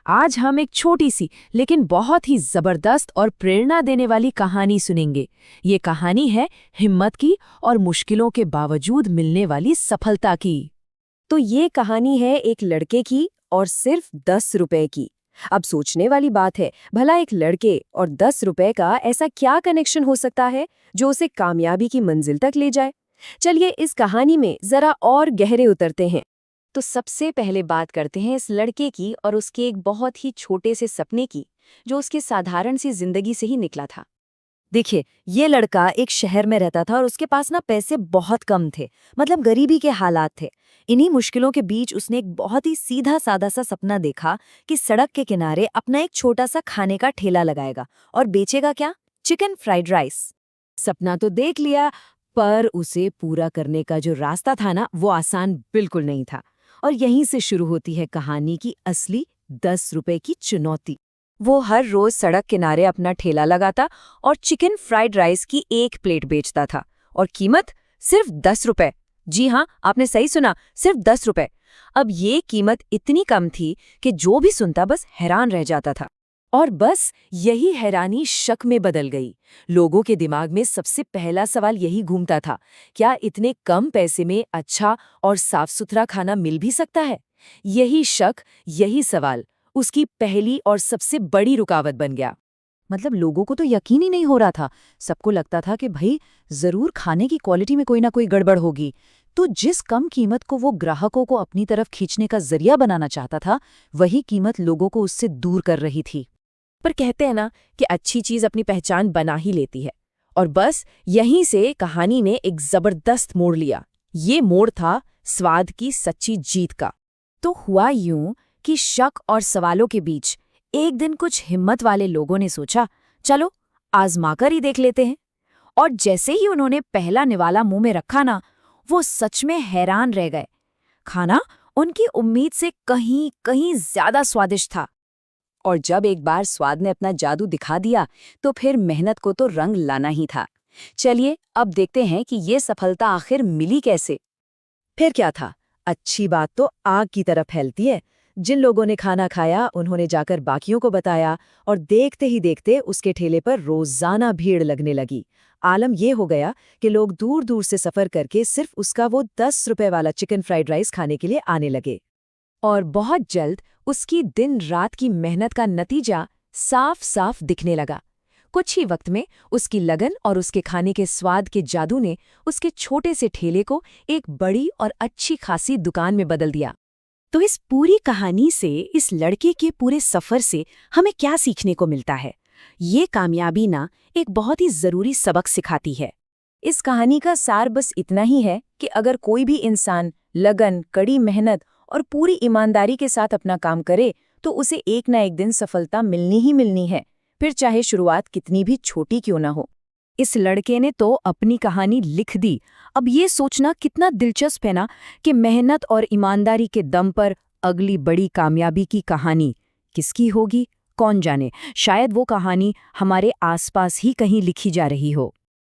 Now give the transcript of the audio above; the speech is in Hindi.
आज हम एक छोटी सी लेकिन बहुत ही जबरदस्त और प्रेरणा देने वाली कहानी सुनेंगे। ये कहानी है हिम्मत की और मुश्किलों के बावजूद मिलने वाली सफलता की। तो ये कहानी है एक लड़के की और सिर्फ 10 रुपए की। अब सोचने वाली बात है, भला एक लड़के और 10 रुपए का ऐसा क्या कनेक्शन हो सकता है जो उसे कामयाबी की मंजिल तक ले जाए। चलिए इस कहानी में जरा और गहरे उतरते हैं। तो सबसे पहले बात करते हैं इस लड़के की और उसके एक बहुत ही छोटे से सपने की, जो उसके साधारण सी जिंदगी से ही निकला था। देखिए, ये लड़का एक शहर में रहता था और उसके पास ना पैसे बहुत कम थे, मतलब गरीबी के हालात थे। इन्हीं मुश्किलों के बीच उसने एक बहुत ही सीधा सादा सा सपना देखा कि सड़क के किनारे अपना एक छोटा सा खाने का ठेला लगाएगा और बेचेगा क्या, चिकन फ्राइड राइस। सपना तो देख लिया, पर उसे पूरा करने का जो रास्ता था ना, वो आसान बिल्कुल नहीं था। और यहीं से शुरू होती है कहानी की असली 10 रुपए की चुनौती। वो हर रोज सड़क किनारे अपना ठेला लगाता और चिकन फ्राइड राइस की एक प्लेट बेचता था, और कीमत सिर्फ 10 रुपए। जी हाँ, आपने सही सुना, सिर्फ 10 रुपए। अब ये कीमत इतनी कम थी कि जो भी सुनता बस हैरान रह जाता था। और बस यही हैरानी शक में बदल गई। लोगों के दिमाग में सबसे पहला सवाल यही घूमता था, क्या इतने कम पैसे में अच्छा और साफ सुथरा खाना मिल भी सकता है। यही शक, यही सवाल उसकी पहली और सबसे बड़ी रुकावट बन गया। मतलब लोगों को तो यकीन ही नहीं हो रहा था। सबको लगता था कि भाई जरूर खाने की क्वालिटी में कोई ना कोई गड़बड़ होगी। तो जिस कम कीमत को वो ग्राहकों को अपनी तरफ खींचने का जरिया बनाना चाहता था, वही कीमत लोगों को उससे दूर कर रही थी। पर कहते हैं ना कि अच्छी चीज अपनी पहचान बना ही लेती है। और बस यहीं से कहानी ने एक जबरदस्त मोड़ लिया। ये मोड़ था स्वाद की सच्ची जीत का। तो हुआ यूं कि शक और सवालों के बीच एक दिन कुछ हिम्मत वाले लोगों ने सोचा, चलो आजमाकर ही देख लेते हैं। और जैसे ही उन्होंने पहला निवाला मुंह में रखा ना, वो सच में हैरान रह गए। खाना उनकी उम्मीद से कहीं कहीं ज्यादा स्वादिष्ट था। और जब एक बार स्वाद ने अपना जादू दिखा दिया, तो फिर मेहनत को तो रंग लाना ही था। चलिए अब देखते हैं कि ये सफलता आखिर मिली कैसे। फिर क्या था, अच्छी बात तो आग की तरफ फैलती है। जिन लोगों ने खाना खाया उन्होंने जाकर बाकियों को बताया, और देखते ही देखते उसके ठेले पर रोजाना भीड़ लगने लगी। आलम ये हो गया कि लोग दूर दूर से सफर करके सिर्फ उसका वो 10 रुपए वाला चिकन फ्राइड राइस खाने के लिए आने लगे। और बहुत जल्द उसकी दिन रात की मेहनत का नतीजा साफ साफ दिखने लगा। कुछ ही वक्त में उसकी लगन और उसके खाने के स्वाद के जादू ने उसके छोटे से ठेले को एक बड़ी और अच्छी खासी दुकान में बदल दिया। तो इस पूरी कहानी से, इस लड़के के पूरे सफर से हमें क्या सीखने को मिलता है? ये कामयाबी ना एक बहुत ही जरूरी सबक सिखाती है। इस कहानी का सार बस इतना ही है कि अगर कोई भी इंसान लगन, कड़ी मेहनत और पूरी ईमानदारी के साथ अपना काम करे, तो उसे एक ना एक दिन सफलता मिलनी ही मिलनी है, फिर चाहे शुरुआत कितनी भी छोटी क्यों ना हो। इस लड़के ने तो अपनी कहानी लिख दी। अब ये सोचना कितना दिलचस्प है ना कि मेहनत और ईमानदारी के दम पर अगली बड़ी कामयाबी की कहानी किसकी होगी, कौन जाने। शायद वो कहानी हमारे आसपास ही कहीं लिखी जा रही हो।